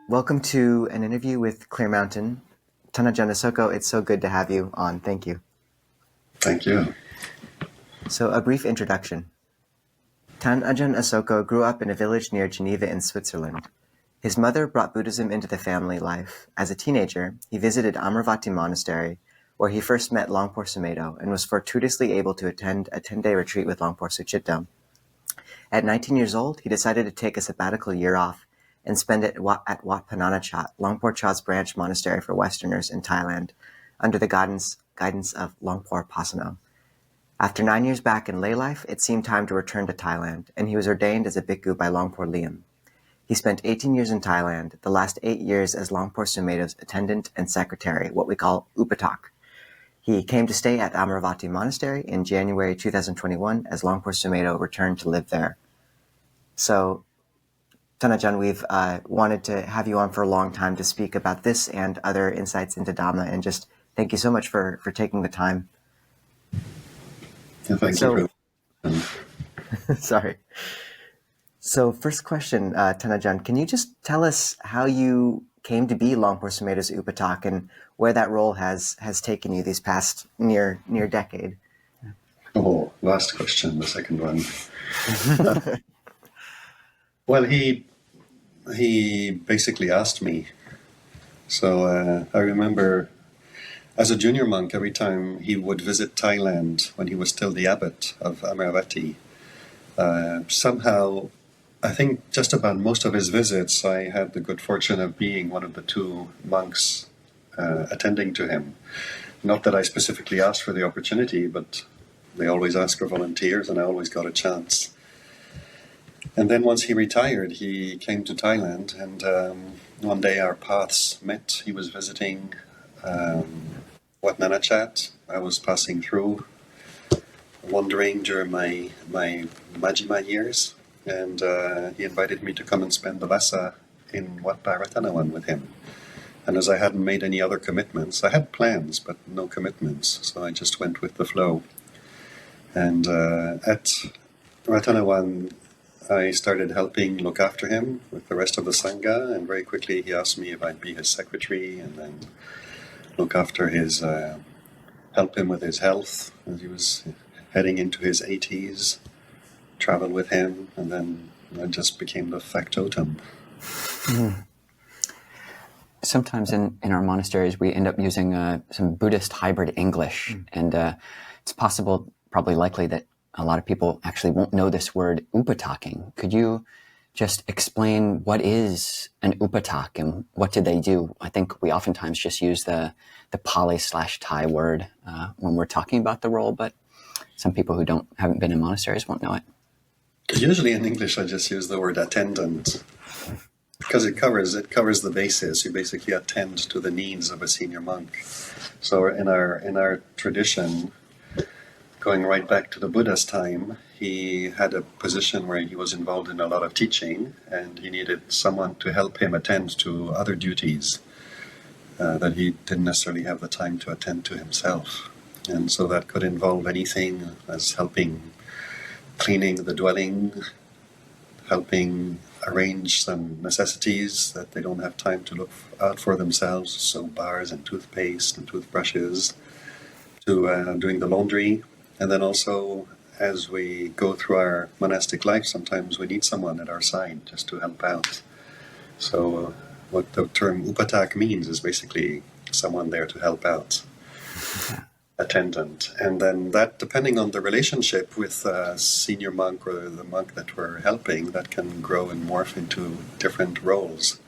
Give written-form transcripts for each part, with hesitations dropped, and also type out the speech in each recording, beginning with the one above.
Welcome to an interview with Clear Mountain. Tan Ajahn Asoko, it's so good to have you on. Thank you. Thank you. So, a brief introduction. Tan Ajahn Asoko grew up in a village near Geneva in Switzerland. His mother brought Buddhism into the family life. As a teenager, he visited Amaravati Monastery, where he first met Luang Por Sumedho and was fortuitously able to attend a 10-day retreat with Luang Por Sucitto. At 19 years old, he decided to take a sabbatical year off and spend it at Wat Nanachat, Luang Por Chah's branch monastery for Westerners in Thailand, under the guidance of Luang Por Pasanno. After 9 years back in lay life, it seemed time to return to Thailand, and he was ordained as a bhikkhu by Luang Por Liem. He spent 18 years in Thailand, the last 8 years as Luang Por Sumedho's attendant and secretary, what we call Upaṭṭhāking. He came to stay at Amaravati Monastery in January 2021 as Luang Por Sumedho returned to live there. So, Tan Ajahn, we've wanted to have you on for a long time to speak about this and other insights into Dhamma, and just thank you so much for taking the time. Yeah, thank you. Sorry. So first question, Tan Ajahn, can you just tell us how you came to be Luang Por Sumedho's Upaṭṭhāking and where that role has taken you these past near decade? Oh, last question, the second one. Well, he basically asked me. So I remember as a junior monk, every time he would visit Thailand when he was still the abbot of Amaravati, somehow, I think just about most of his visits, I had the good fortune of being one of the two monks attending to him. Not that I specifically asked for the opportunity, but they always ask for volunteers, and I always got a chance. And then once he retired, he came to Thailand, and one day our paths met. He was visiting Wat Nanachat. I was passing through, wandering during my Majjhima years, and he invited me to come and spend the Vasa in Wat Paratanawan with him. And as I hadn't made any other commitments, I had plans, but no commitments, so I just went with the flow. And at Ratanawan, I started helping look after him with the rest of the Sangha, and very quickly he asked me if I'd be his secretary and then look after his, help him with his health as he was heading into his 80s, travel with him, and then I just became the factotum. Sometimes in our monasteries, we end up using some Buddhist hybrid English, and it's possible, probably likely, that a lot of people actually won't know this word Upaṭṭhāking. Could you just explain what is an Upaṭṭhāking and what do they do? I think we oftentimes just use the Pali/Thai word when we're talking about the role, but some people who haven't been in monasteries won't know it. Usually in English, I just use the word attendant because it covers the basis. You basically attend to the needs of a senior monk. So in our tradition, going right back to the Buddha's time, he had a position where he was involved in a lot of teaching, and he needed someone to help him attend to other duties that he didn't necessarily have the time to attend to himself. And so that could involve anything as helping cleaning the dwelling, helping arrange some necessities that they don't have time to look out for themselves, so bars and toothpaste and toothbrushes, to doing the laundry. And then also, as we go through our monastic life, sometimes we need someone at our side just to help out. So what the term Upaṭṭhāking means is basically someone there to help out, attendant. And then that, depending on the relationship with a senior monk or the monk that we're helping, that can grow and morph into different roles.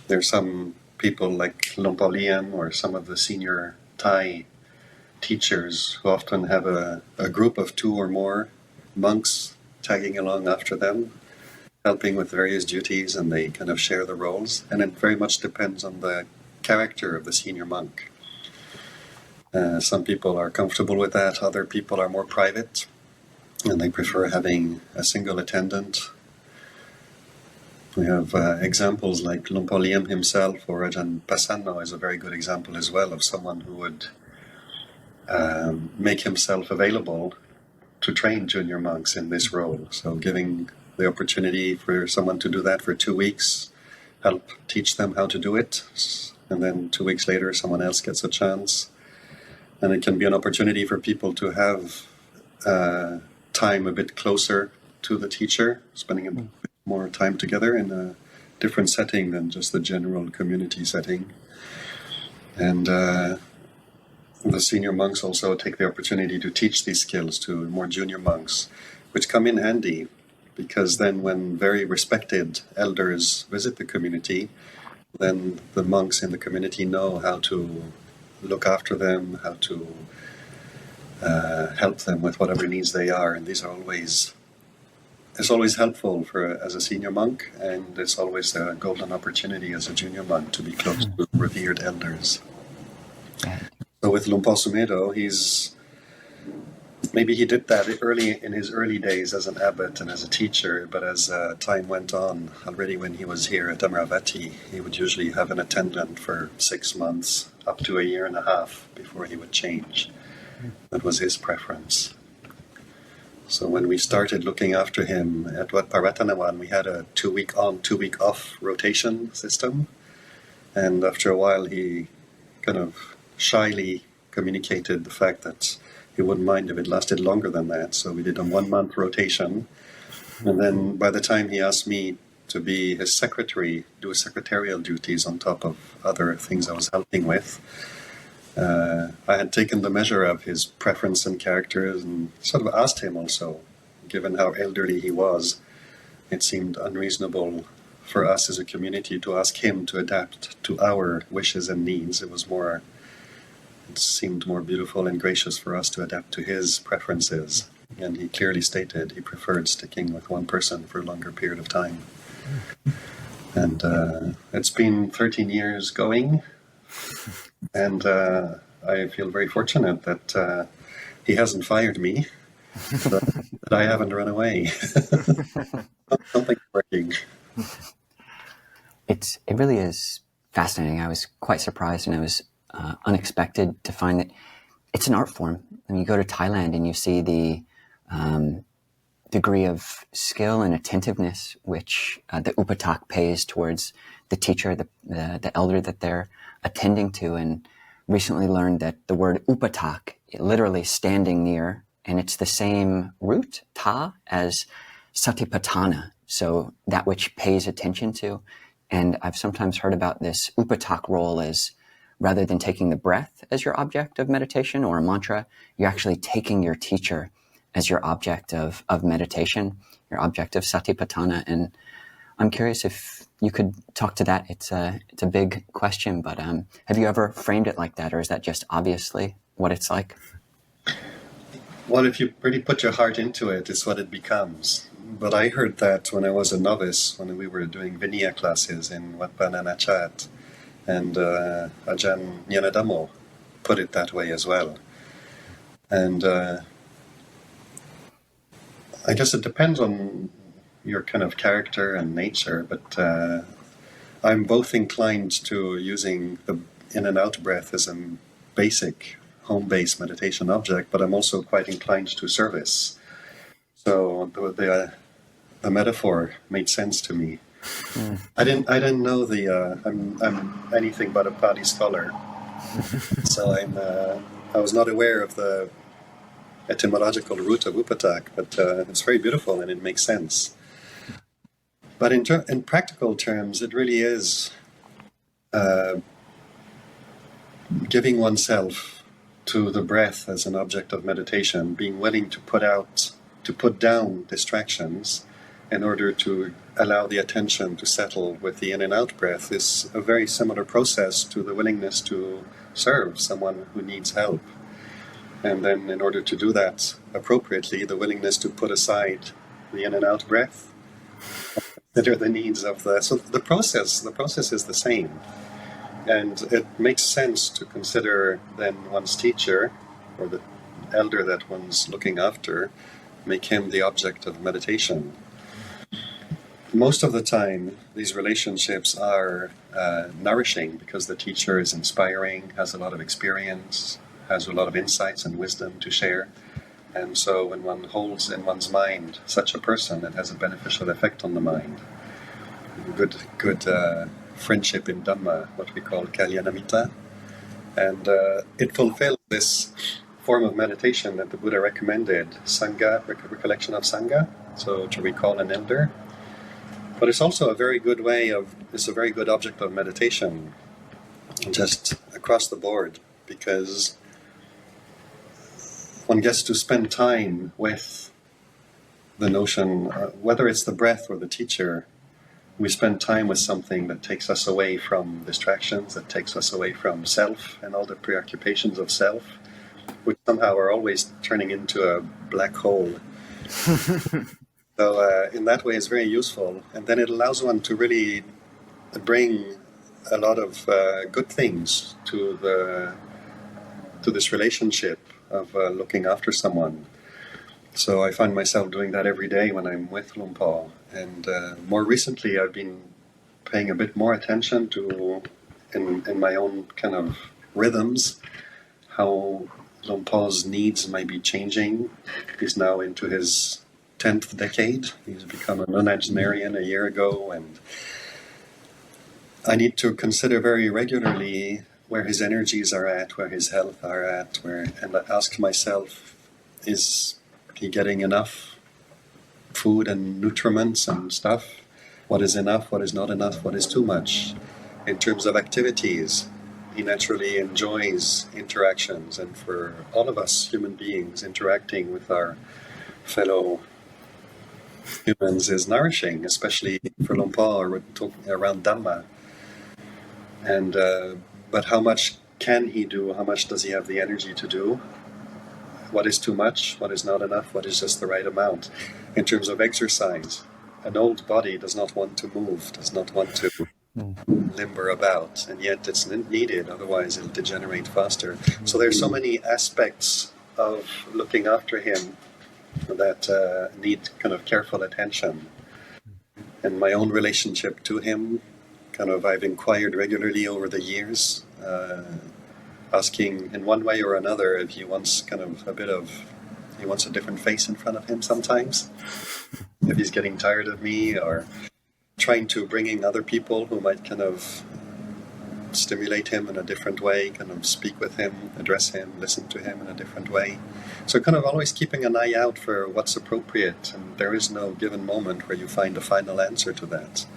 There's some people like Luang Por Liem or some of the senior Thai teachers who often have a group of 2 or more monks tagging along after them, helping with various duties, and they kind of share the roles. And it very much depends on the character of the senior monk. Some people are comfortable with that, other people are more private, and they prefer having a single attendant. We have examples like Luang Por Liem himself, or Ajahn Pasanno is a very good example as well of someone who would make himself available to train junior monks in this role. So giving the opportunity for someone to do that for 2 weeks help teach them how to do it. And then 2 weeks later, someone else gets a chance. And it can be an opportunity for people to have time a bit closer to the teacher, spending a bit more time together in a different setting than just the general community setting. And the senior monks also take the opportunity to teach these skills to more junior monks, which come in handy, because then when very respected elders visit the community, then the monks in the community know how to look after them, how to help them with whatever needs they are. And these are always, it's always helpful as a senior monk, and it's always a golden opportunity as a junior monk to be close to revered elders. So with Luang Por Sumedho, maybe he did that early in his early days as an abbot and as a teacher, but as time went on, already when he was here at Amaravati, he would usually have an attendant for 6 months, up to a year and a half before he would change. That was his preference. So when we started looking after him at Wat Paratanawan, we had a 2-week on, 2-week off rotation system. And after a while, he kind of shyly communicated the fact that he wouldn't mind if it lasted longer than that. So we did a 1-month rotation. And then by the time he asked me to be his secretary, do secretarial duties on top of other things I was helping with, I had taken the measure of his preference and characters and sort of asked him also, given how elderly he was, it seemed unreasonable for us as a community to ask him to adapt to our wishes and needs. It seemed more beautiful and gracious for us to adapt to his preferences. And he clearly stated he preferred sticking with one person for a longer period of time. And it's been 13 years going. And I feel very fortunate that he hasn't fired me, that I haven't run away. Something's working. It really is fascinating. I was quite surprised, and I was unexpected to find that it's an art form. And you go to Thailand and you see the degree of skill and attentiveness which the Upaṭṭhāking pays towards the teacher, the elder that they're attending to, and recently learned that the word Upaṭṭhāking, literally standing near, and it's the same root, ta, as satipatthana, so that which pays attention to. And I've sometimes heard about this Upaṭṭhāking role as, rather than taking the breath as your object of meditation or a mantra, you're actually taking your teacher as your object of meditation, your object of satipatthana. And I'm curious if you could talk to that. It's a big question, but have you ever framed it like that, or is that just obviously what it's like? Well, if you really put your heart into it, it's what it becomes. But I heard that when I was a novice, when we were doing Vinaya classes in Wat Nanachat, and Ajahn Asoko put it that way as well. And I guess it depends on your kind of character and nature, but I'm both inclined to using the in and out breath as a basic home-based meditation object, but I'm also quite inclined to service. So the metaphor made sense to me. I didn't know I'm anything but a Pali scholar, so I was not aware of the etymological root of Upaṭṭhāking, but it's very beautiful and it makes sense. But in practical terms, it really is giving oneself to the breath as an object of meditation, being willing to put down distractions in order to allow the attention to settle with the in and out breath is a very similar process to the willingness to serve someone who needs help. And then in order to do that appropriately, the willingness to put aside the in and out breath, consider the needs of so the process is the same. And it makes sense to consider then one's teacher, or the elder that one's looking after, make him the object of meditation. Most of the time, these relationships are nourishing because the teacher is inspiring, has a lot of experience, has a lot of insights and wisdom to share. And so when one holds in one's mind such a person, it has a beneficial effect on the mind. good friendship in Dhamma, what we call Kalyanamitta. And it fulfills this form of meditation that the Buddha recommended, Sangha, recollection of Sangha, so to recall an elder. But it's also a very good it's a very good object of meditation, just across the board, because one gets to spend time with the notion, whether it's the breath or the teacher, we spend time with something that takes us away from distractions, that takes us away from self and all the preoccupations of self, which somehow are always turning into a black hole. So in that way, it's very useful. And then it allows one to really bring a lot of good things to this relationship of looking after someone. So I find myself doing that every day when I'm with Luang Por. And more recently, I've been paying a bit more attention to, in my own kind of rhythms, how Luang Por's needs might be changing. He's now into his 10th decade. He's become a nonagenarian a year ago, and I need to consider very regularly where his energies are at, where his health are at, and I ask myself, is he getting enough food and nutriments and stuff? What is enough? What is not enough? What is too much? In terms of activities, he naturally enjoys interactions, and for all of us human beings, interacting with our fellow humans is nourishing, especially for Luang Por. We're talking around Dhamma. And but how much can he do? How much does he have the energy to do? What is too much? What is not enough? What is just the right amount? In terms of exercise, an old body does not want to move, does not want to limber about, and yet it's needed, otherwise it'll degenerate faster. So there's so many aspects of looking after him that need kind of careful attention. And my own relationship to him, I've inquired regularly over the years, asking in one way or another if he wants he wants a different face in front of him sometimes, if he's getting tired of me, or trying to bring in other people who might kind of stimulate him in a different way, kind of speak with him, address him, listen to him in a different way. So kind of always keeping an eye out for what's appropriate, and there is no given moment where you find a final answer to that.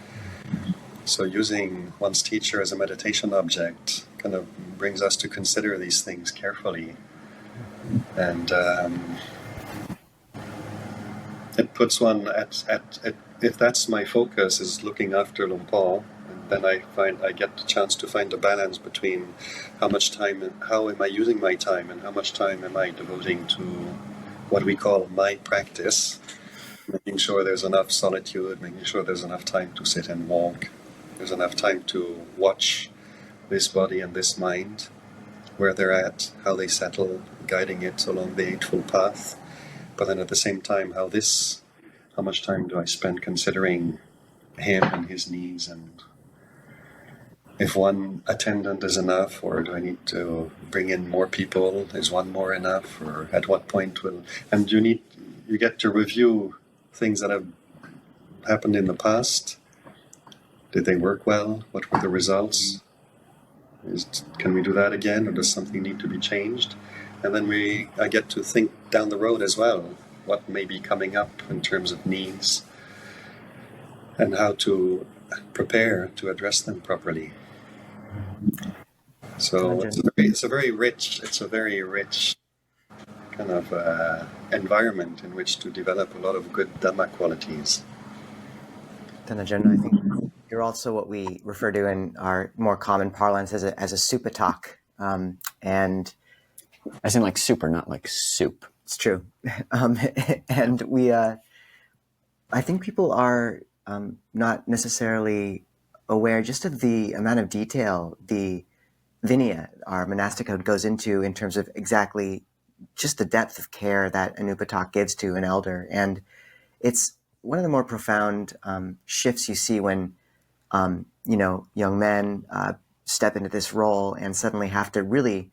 So using one's teacher as a meditation object kind of brings us to consider these things carefully. And it puts one at if that's my focus, is looking after Luang Por, then I get the chance to find a balance between how am I using my time, and how much time am I devoting to what we call my practice, making sure there's enough solitude, making sure there's enough time to sit and walk, there's enough time to watch this body and this mind, where they're at, how they settle, guiding it along the Eightfold Path. But then at the same time, how much time do I spend considering him and his needs, and if one attendant is enough, or do I need to bring in more people? Is one more enough, or at what point and you get to review things that have happened in the past. Did they work well? What were the results? Can we do that again, or does something need to be changed? And then I get to think down the road as well, what may be coming up in terms of needs, and how to prepare to address them properly. So it's a very rich kind of environment in which to develop a lot of good Dhamma qualities. Tan Ajahn, I think you're also what we refer to in our more common parlance as a Upaṭṭhāking, and as in like super, not like soup. It's true. And I think people are not necessarily aware just of the amount of detail the Vinaya, our monastic code, goes into in terms of exactly just the depth of care that an Upaṭṭhāking gives to an elder. And it's one of the more profound shifts you see when, young men step into this role and suddenly have to really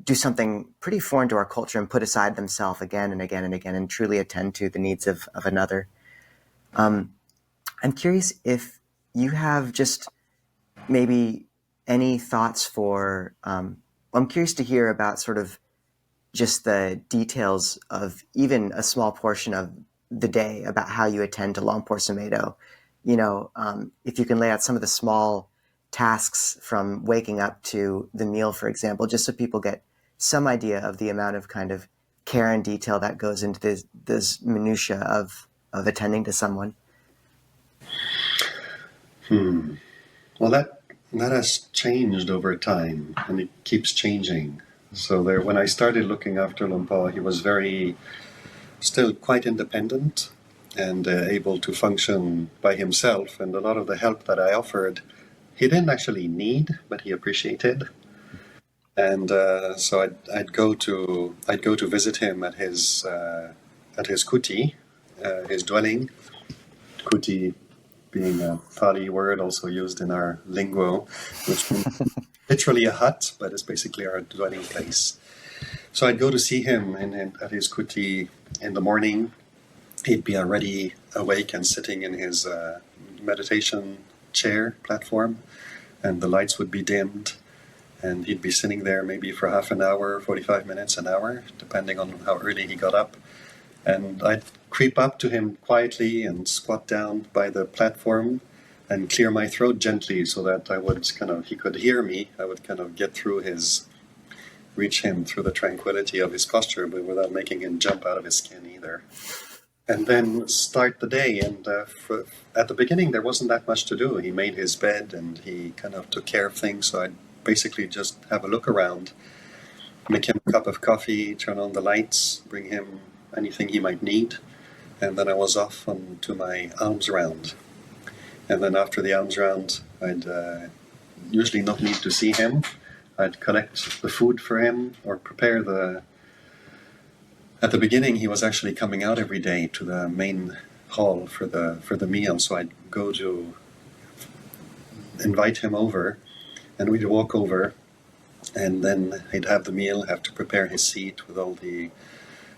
do something pretty foreign to our culture and put aside themselves again and again and again and truly attend to the needs of another. I'm curious if you have just maybe any thoughts for, I'm curious to hear about sort of just the details of even a small portion of the day about how you attend to Luang Por Sumedho. If you can lay out some of the small tasks from waking up to the meal, for example, just so people get some idea of the amount of kind of care and detail that goes into this minutia of attending to someone. Well, that has changed over time, and it keeps changing. So when I started looking after Luang Por, he was still quite independent and able to function by himself. And a lot of the help that I offered, he didn't actually need, but he appreciated. And so I'd go to visit him at his kuti, his dwelling. Kuti being a Pali word also used in our lingo, which means literally a hut, but it's basically our dwelling place. So I'd go to see him at his kuti in the morning. He'd be already awake and sitting in his meditation chair platform, and the lights would be dimmed, and he'd be sitting there maybe for half an hour, 45 minutes, an hour, depending on how early he got up. And I'd creep up to him quietly and squat down by the platform and clear my throat gently so that he could hear me. I would kind of reach him through the tranquility of his posture, but without making him jump out of his skin either. And then start the day. And at the beginning, there wasn't that much to do. He made his bed and he kind of took care of things. So I'd basically just have a look around, make him a cup of coffee, turn on the lights, bring him anything he might need. And then I was off to my alms round. And then after the alms round, I'd usually not need to see him. I'd collect the food for him or prepare At the beginning, he was actually coming out every day to the main hall for the meal. So I'd go to invite him over, and we'd walk over, and then he'd have the meal, have to prepare his seat with all the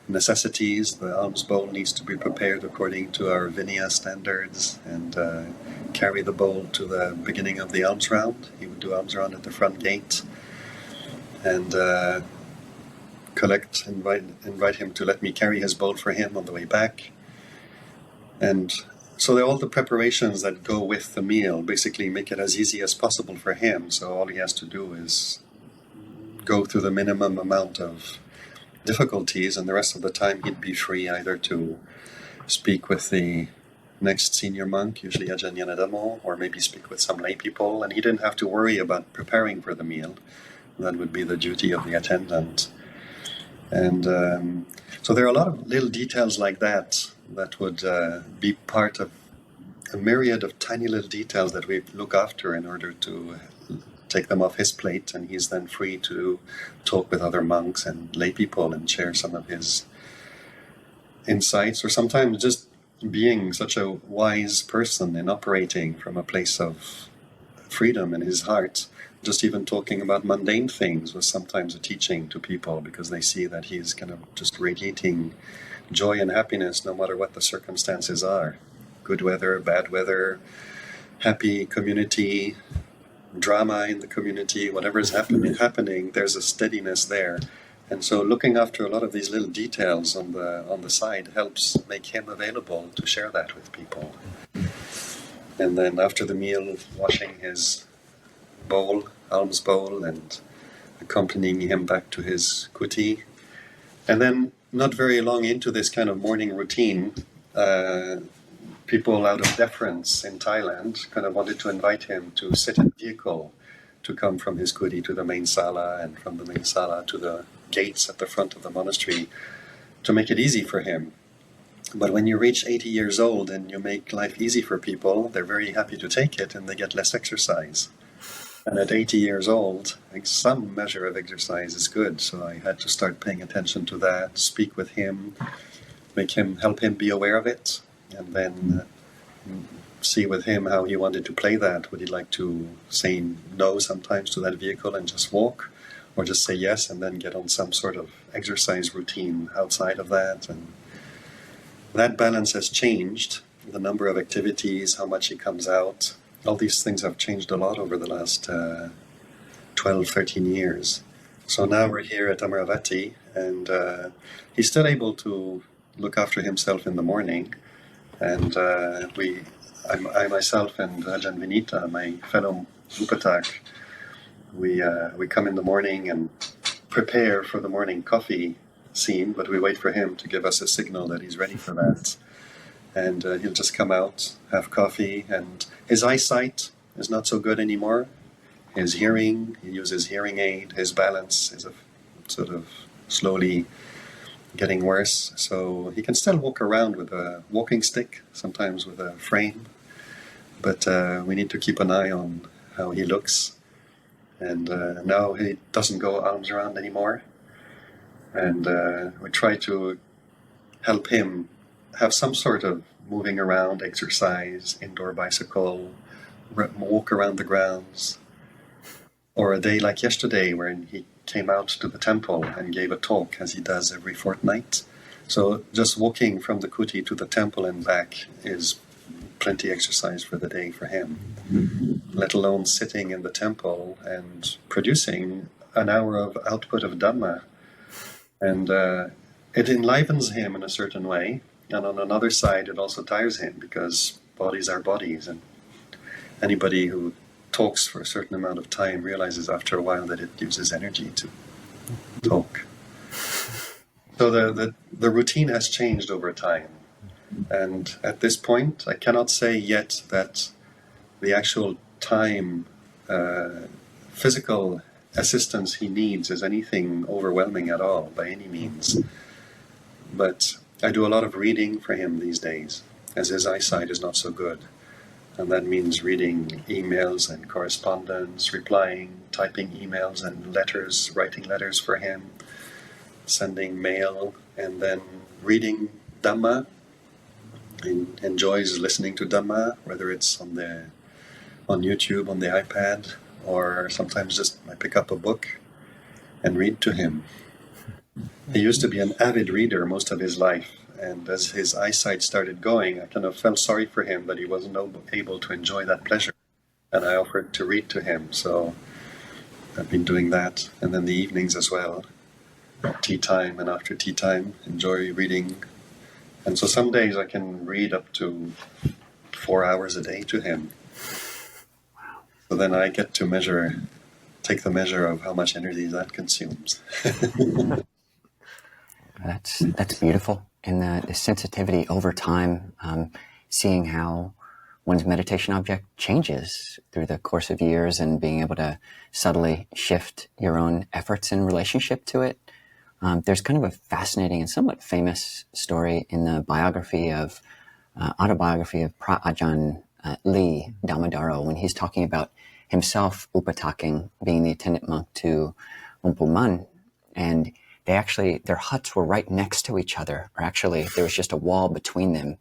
necessities. The alms bowl needs to be prepared according to our Vinaya standards, and carry the bowl to the beginning of the alms round. He would do alms round at the front gate, and invite him to let me carry his bowl for him on the way back. And so all the preparations that go with the meal basically make it as easy as possible for him. So all he has to do is go through the minimum amount of difficulties, and the rest of the time he'd be free either to speak with the next senior monk, usually Ajahn Asoko, or maybe speak with some lay people, and he didn't have to worry about preparing for the meal. That would be the duty of the attendant. And so there are a lot of little details like that would be part of a myriad of tiny little details that we look after in order to take them off his plate, and he's then free to talk with other monks and lay people and share some of his insights, or sometimes just being such a wise person and operating from a place of freedom in his heart. Just even talking about mundane things was sometimes a teaching to people, because they see that he's kind of just radiating joy and happiness no matter what the circumstances are. Good weather, bad weather, happy community, drama in the community, whatever is happening, there's a steadiness there. And so looking after a lot of these little details on the side helps make him available to share that with people. And then after the meal, washing his alms bowl, and accompanying him back to his kuti. And then not very long into this kind of morning routine, people out of deference in Thailand kind of wanted to invite him to sit in a vehicle to come from his kuti to the main sala, and from the main sala to the gates at the front of the monastery, to make it easy for him. But when you reach 80 years old and you make life easy for people, they're very happy to take it, and they get less exercise. And at 80 years old, some measure of exercise is good. So I had to start paying attention to that, speak with him, help him be aware of it, and then see with him how he wanted to play that. Would he like to say no sometimes to that vehicle and just walk, or just say yes and then get on some sort of exercise routine outside of that? And that balance has changed. The number of activities, how much he comes out, all these things have changed a lot over the last 12, 13 years. So now we're here at Amaravati, and he's still able to look after himself in the morning. And I myself and Ajahn Vinita, my fellow Upaṭṭhāk, we come in the morning and prepare for the morning coffee scene, but we wait for him to give us a signal that he's ready for that. And he'll just come out, have coffee, and his eyesight is not so good anymore. His hearing, he uses hearing aid, his balance is sort of slowly getting worse. So he can still walk around with a walking stick, sometimes with a frame, but we need to keep an eye on how he looks. And now he doesn't go arms around anymore. And we try to help him have some sort of moving around, exercise, indoor bicycle, walk around the grounds. Or a day like yesterday when he came out to the temple and gave a talk, as he does every fortnight. So just walking from the kuti to the temple and back is plenty exercise for the day for him, let alone sitting in the temple and producing an hour of output of Dhamma. And it enlivens him in a certain way, and on another side it also tires him, because bodies are bodies, and anybody who talks for a certain amount of time realizes after a while that it uses energy to talk. So the routine has changed over time. And at this point, I cannot say yet that the actual time, physical assistance he needs is anything overwhelming at all, by any means. But I do a lot of reading for him these days, as his eyesight is not so good. And that means reading emails and correspondence, replying, typing emails and letters, writing letters for him, sending mail, and then reading Dhamma. He enjoys listening to Dhamma, whether it's on YouTube, on the iPad, or sometimes just I pick up a book and read to him. He used to be an avid reader most of his life. And as his eyesight started going, I kind of felt sorry for him that he wasn't able to enjoy that pleasure. And I offered to read to him. So I've been doing that. And then the evenings as well, at tea time and after tea time, enjoy reading. And so some days I can read up to 4 hours a day to him. So then I get to take the measure of how much energy that consumes. That's beautiful. And the sensitivity over time, seeing how one's meditation object changes through the course of years and being able to subtly shift your own efforts in relationship to it. There's kind of a fascinating and somewhat famous story in the autobiography of Ajahn Lee Damadaro, when he's talking about himself Upaṭṭhāking, being the attendant monk to Luang Por Man, and their huts were right next to each other, or actually there was just a wall between them.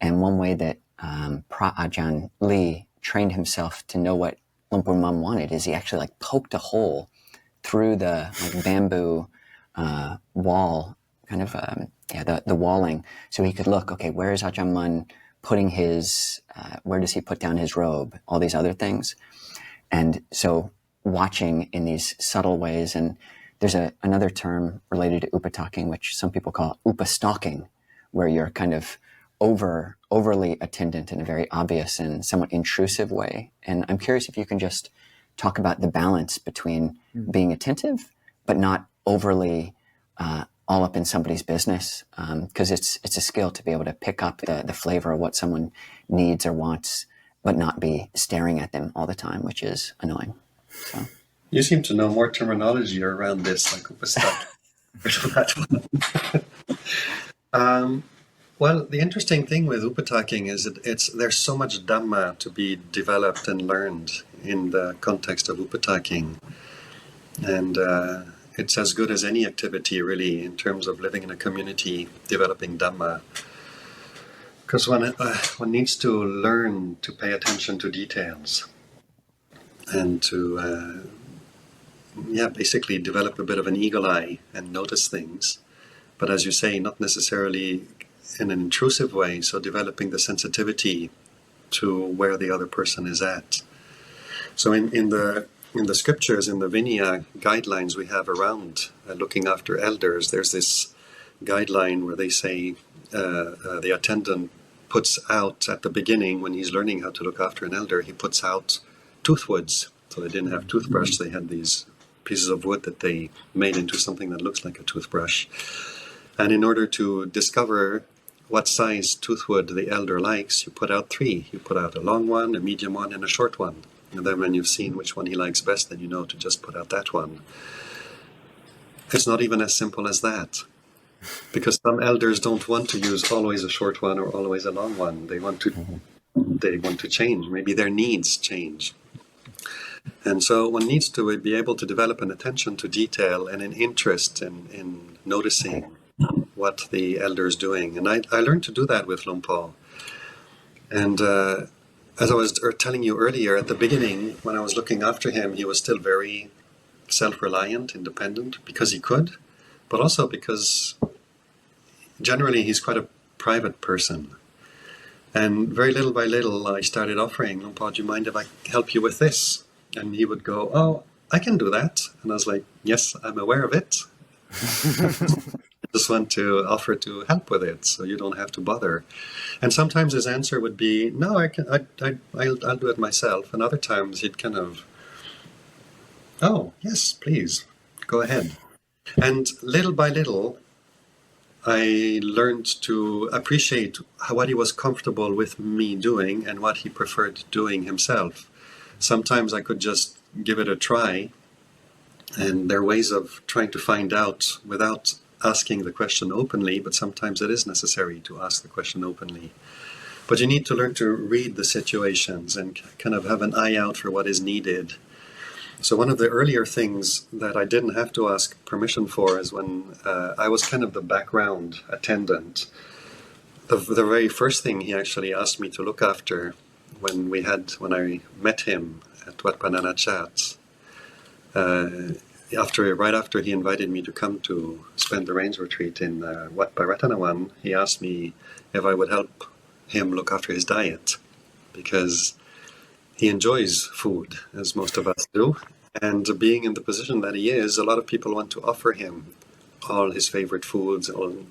And one way that Ajahn Lee trained himself to know what Luang Por Man wanted is he actually poked a hole through the bamboo wall, kind of the walling, so he could look, okay, where is Ajahn Mun putting where does he put down his robe, all these other things. And so watching in these subtle ways. And there's another term related to Upaṭṭhāking, which some people call Upaṭṭhāking, where you're kind of overly attendant in a very obvious and somewhat intrusive way. And I'm curious if you can just talk about the balance between being attentive, but not overly all up in somebody's business, because it's a skill to be able to pick up the flavor of what someone needs or wants, but not be staring at them all the time, which is annoying. So. You seem to know more terminology around this, like Upaṭṭhāking. Well, the interesting thing with Upaṭṭhāking is that there's so much Dhamma to be developed and learned in the context of Upaṭṭhāking. And it's as good as any activity, really, in terms of living in a community, developing Dhamma. Because one needs to learn to pay attention to details and to basically develop a bit of an eagle eye and notice things. But as you say, not necessarily in an intrusive way, so developing the sensitivity to where the other person is at. So in the scriptures, in the Vinaya guidelines we have around looking after elders, there's this guideline where they say the attendant puts out at the beginning, when he's learning how to look after an elder, he puts out toothwoods. So they didn't have toothbrush, they had these pieces of wood that they made into something that looks like a toothbrush. And in order to discover what size toothwood the elder likes, you put out 3. You put out a long one, a medium one, and a short one. And then when you've seen which one he likes best, then you know to just put out that one. It's not even as simple as that. Because some elders don't want to use always a short one or always a long one. They want to change. Maybe their needs change. And so one needs to be able to develop an attention to detail and an interest in noticing what the elder is doing. And I learned to do that with Luang Por. And as I was telling you earlier, at the beginning, when I was looking after him, he was still very self-reliant, independent, because he could, but also because generally he's quite a private person. And very little by little, I started offering, Luang Por, do you mind if I help you with this? And he would go, oh, I can do that. And I was like, yes, I'm aware of it. I just want to offer to help with it, so you don't have to bother. And sometimes his answer would be, no, I'll do it myself. And other times he'd kind of, oh, yes, please, go ahead. And little by little, I learned to appreciate what he was comfortable with me doing and what he preferred doing himself. Sometimes I could just give it a try, and there are ways of trying to find out without asking the question openly, but sometimes it is necessary to ask the question openly. But you need to learn to read the situations and kind of have an eye out for what is needed. So one of the earlier things that I didn't have to ask permission for is when I was kind of the background attendant. The very first thing he actually asked me to look after when I met him at Wat Nanachat, right after he invited me to come to spend the rains retreat in Wat Paratanawan, he asked me if I would help him look after his diet, because he enjoys food, as most of us do. And being in the position that he is, a lot of people want to offer him all his favorite foods. All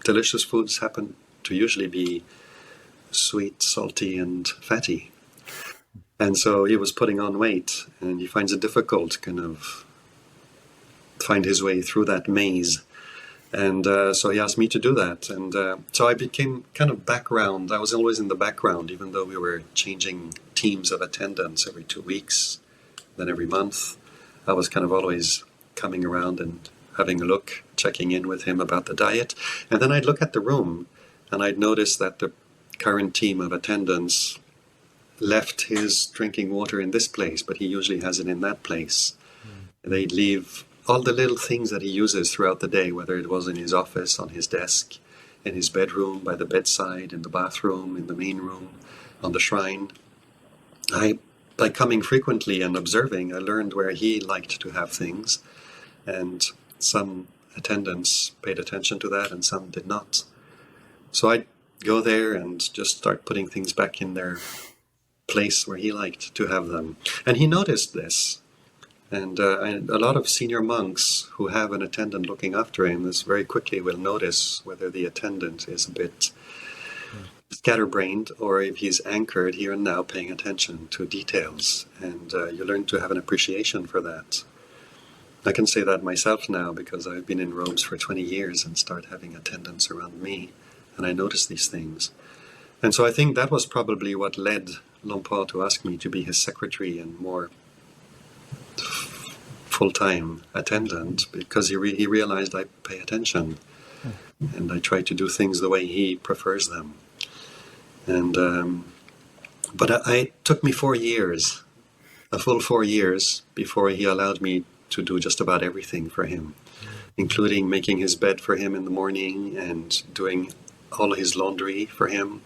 delicious foods happen to usually be sweet, salty, and fatty. And so he was putting on weight, and he finds it difficult to kind of find his way through that maze. And so he asked me to do that. And so I became kind of background. I was always in the background, even though we were changing teams of attendants every 2 weeks, then every month. I was kind of always coming around and having a look, checking in with him about the diet. And then I'd look at the room, and I'd notice that the current team of attendants left his drinking water in this place, but he usually has it in that place. They'd leave all the little things that he uses throughout the day, whether it was in his office, on his desk, in his bedroom, by the bedside, in the bathroom, in the main room, on the shrine. By coming frequently and observing, I learned where he liked to have things, and some attendants paid attention to that and some did not. So I'd go there and just start putting things back in their place where he liked to have them. And he noticed this. And a lot of senior monks who have an attendant looking after him this very quickly will notice whether the attendant is a bit scatterbrained or if he's anchored here and now paying attention to details. And you learn to have an appreciation for that. I can say that myself now because I've been in robes for 20 years and start having attendants around me, and I notice these things. And so I think that was probably what led Luang Por to ask me to be his secretary and more full-time attendant, because he realized I pay attention and I try to do things the way he prefers them. And but it took me 4 years, a full 4 years, before he allowed me to do just about everything for him, including making his bed for him in the morning and doing all his laundry for him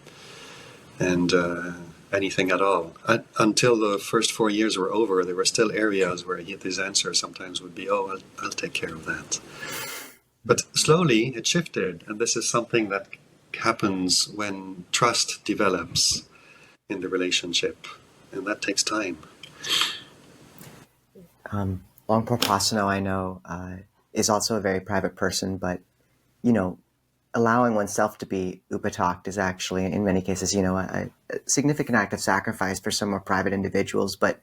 and anything at all. Until the first 4 years were over, there were still areas where his answer sometimes would be, oh, I'll take care of that. But slowly it shifted, and this is something that happens when trust develops. in the relationship, and that takes time. Luang Por Pasanno, I know, is also a very private person, but, allowing oneself to be upaṭṭhāked is actually, in many cases, a significant act of sacrifice for some more private individuals, but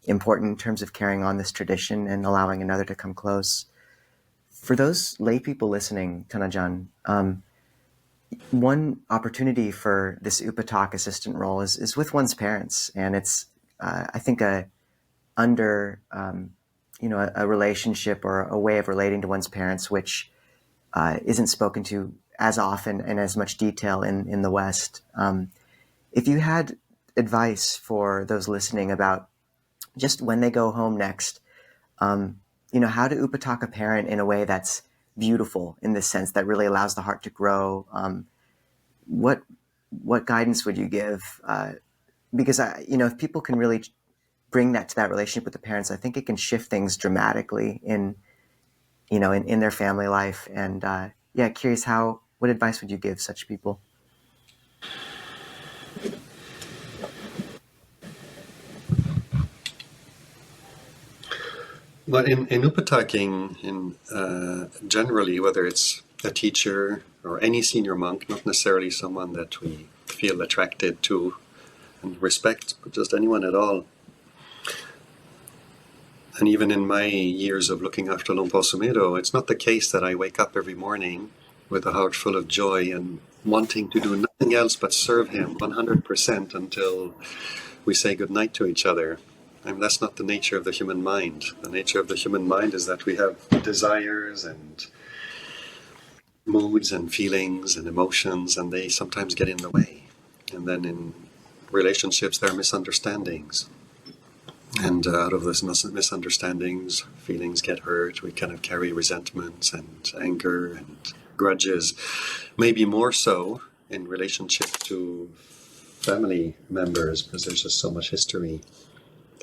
important in terms of carrying on this tradition and allowing another to come close. For those lay people listening, Tan Ajahn, one opportunity for this upaṭṭhāk assistant role is with one's parents, and it's, I think, a relationship or a way of relating to one's parents which isn't spoken to as often and as much detail in the West. If you had advice for those listening about just when they go home next, how to upaṭṭhāk a parent in a way that's beautiful in this sense, that really allows the heart to grow, what guidance would you give? Because if people can really bring that to that relationship with the parents, I think it can shift things dramatically in their family life. And curious, what advice would you give such people? But in upaṭṭhāking, generally, whether it's a teacher or any senior monk, not necessarily someone that we feel attracted to and respect, but just anyone at all. And even in my years of looking after Luang Por Sumedho, it's not the case that I wake up every morning with a heart full of joy and wanting to do nothing else but serve him 100% until we say goodnight to each other. That's not the nature of the human mind. The nature of the human mind is that we have desires and moods and feelings and emotions, and they sometimes get in the way. And then in relationships, there are misunderstandings. And out of those misunderstandings, feelings get hurt. We kind of carry resentments and anger and grudges, maybe more so in relationship to family members, because there's just so much history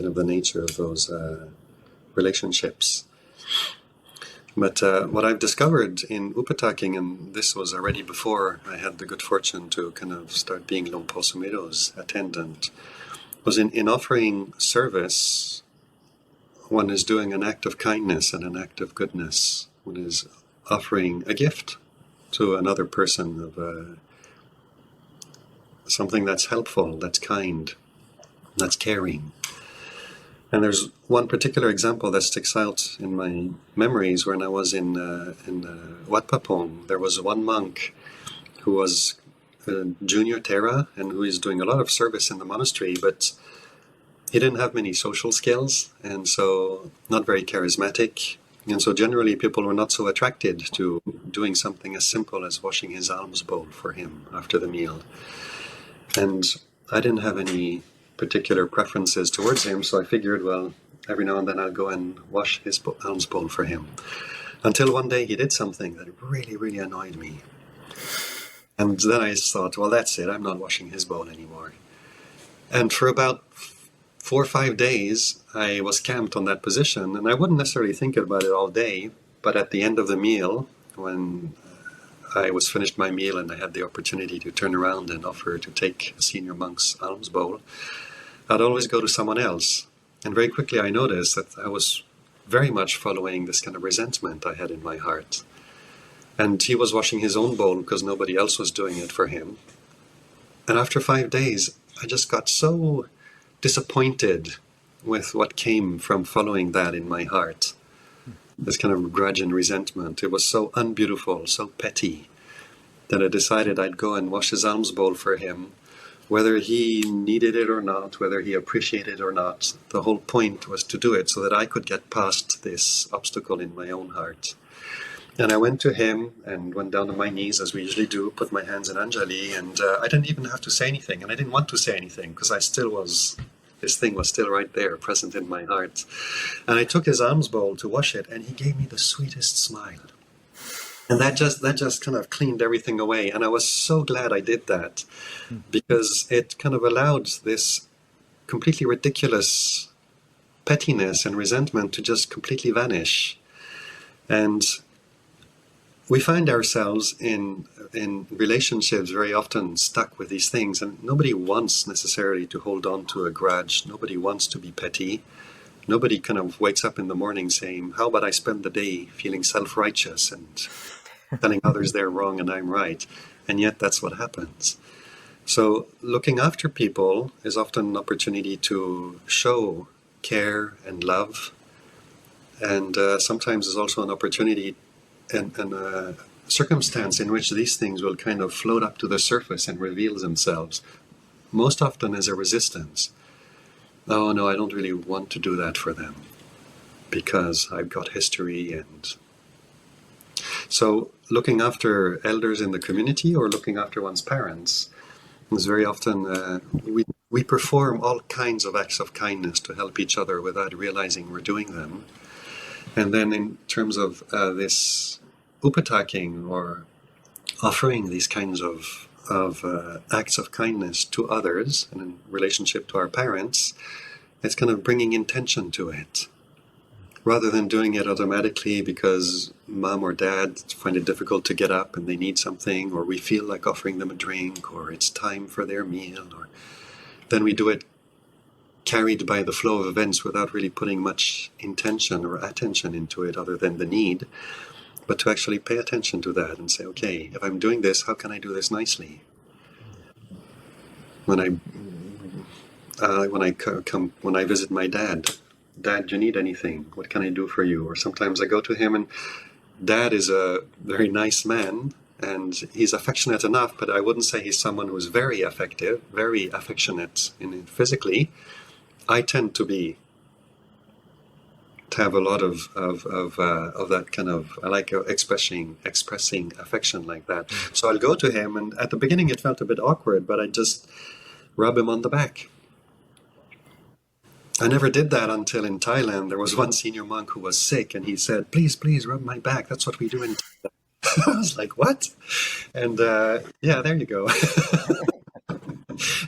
of the nature of those relationships. But what I've discovered in upaṭṭhāking, and this was already before I had the good fortune to kind of start being Luang Por Sumedho's attendant, was in offering service, one is doing an act of kindness and an act of goodness. One is offering a gift to another person of something that's helpful, that's kind, that's caring. And there's one particular example that sticks out in my memories. When I was in Wat Papong, there was one monk who was a junior Thera and who is doing a lot of service in the monastery, but he didn't have many social skills, and so not very charismatic. And so generally people were not so attracted to doing something as simple as washing his alms bowl for him after the meal. And I didn't have any particular preferences towards him, so I figured, well, every now and then I'll go and wash his alms bowl for him. Until one day he did something that really, really annoyed me. And then I thought, well, that's it, I'm not washing his bowl anymore. And for about 4 or 5 days, I was camped on that position, and I wouldn't necessarily think about it all day, but at the end of the meal, when I was finished my meal and I had the opportunity to turn around and offer to take a senior monk's alms bowl, I'd always go to someone else. And very quickly I noticed that I was very much following this kind of resentment I had in my heart. And he was washing his own bowl because nobody else was doing it for him. And after 5 days, I just got so disappointed with what came from following that in my heart. This kind of grudge and resentment. It was so unbeautiful, so petty, that I decided I'd go and wash his alms bowl for him, whether he needed it or not, whether he appreciated it or not. The whole point was to do it so that I could get past this obstacle in my own heart. And I went to him and went down on my knees, as we usually do, put my hands in Anjali, and I didn't even have to say anything, and I didn't want to say anything, because this thing was still right there, present in my heart. And I took his alms bowl to wash it, and he gave me the sweetest smile. And that just kind of cleaned everything away. And I was so glad I did that, because it kind of allowed this completely ridiculous pettiness and resentment to just completely vanish. And we find ourselves in relationships very often stuck with these things, and nobody wants necessarily to hold on to a grudge. Nobody wants to be petty. Nobody kind of wakes up in the morning saying, how about I spend the day feeling self-righteous and telling others they're wrong and I'm right? And yet that's what happens. So looking after people is often an opportunity to show care and love, and sometimes is also an opportunity and a circumstance in which these things will kind of float up to the surface and reveal themselves, most often as a resistance. Oh no, I don't really want to do that for them because I've got history. And so looking after elders in the community or looking after one's parents is very often, we perform all kinds of acts of kindness to help each other without realizing we're doing them. And then in terms of this Upaṭṭhāking, or offering these kinds of acts of kindness to others and in relationship to our parents, it's kind of bringing intention to it. Rather than doing it automatically because mom or dad find it difficult to get up and they need something, or we feel like offering them a drink, or it's time for their meal, or then we do it carried by the flow of events without really putting much intention or attention into it other than the need, but to actually pay attention to that and say, okay, if I'm doing this, how can I do this nicely? When I visit my dad, Dad, do you need anything? What can I do for you? Or sometimes I go to him, and Dad is a very nice man, and he's affectionate enough, but I wouldn't say he's someone who's very affective, very affectionate physically. I tend to have a lot of that kind of, I like expressing affection like that. So I'll go to him, and at the beginning it felt a bit awkward, but I just rub him on the back. I never did that until in Thailand. There was one senior monk who was sick, and he said, please rub my back. That's what we do in Thailand. I was like, what? And yeah, there you go.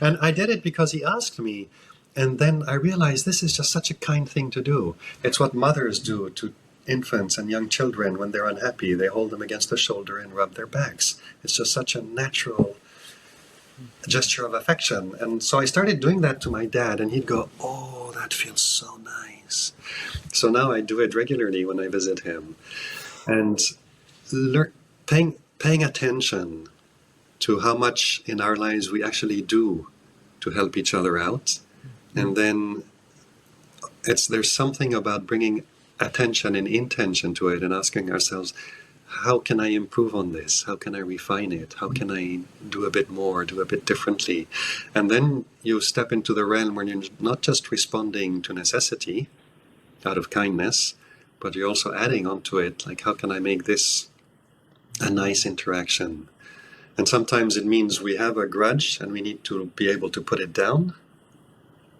And I did it because he asked me. And then I realized this is just such a kind thing to do. It's what mothers do to infants and young children when they're unhappy. They hold them against the shoulder and rub their backs. It's just such a natural gesture of affection. And so I started doing that to my dad, and he'd go, oh, that feels so nice. So now I do it regularly when I visit him. And paying attention to how much in our lives we actually do to help each other out. And then there's something about bringing attention and intention to it and asking ourselves, how can I improve on this? How can I refine it? How can I do a bit more, do a bit differently? And then you step into the realm where you're not just responding to necessity out of kindness, but you're also adding onto it, like, how can I make this a nice interaction? And sometimes it means we have a grudge and we need to be able to put it down.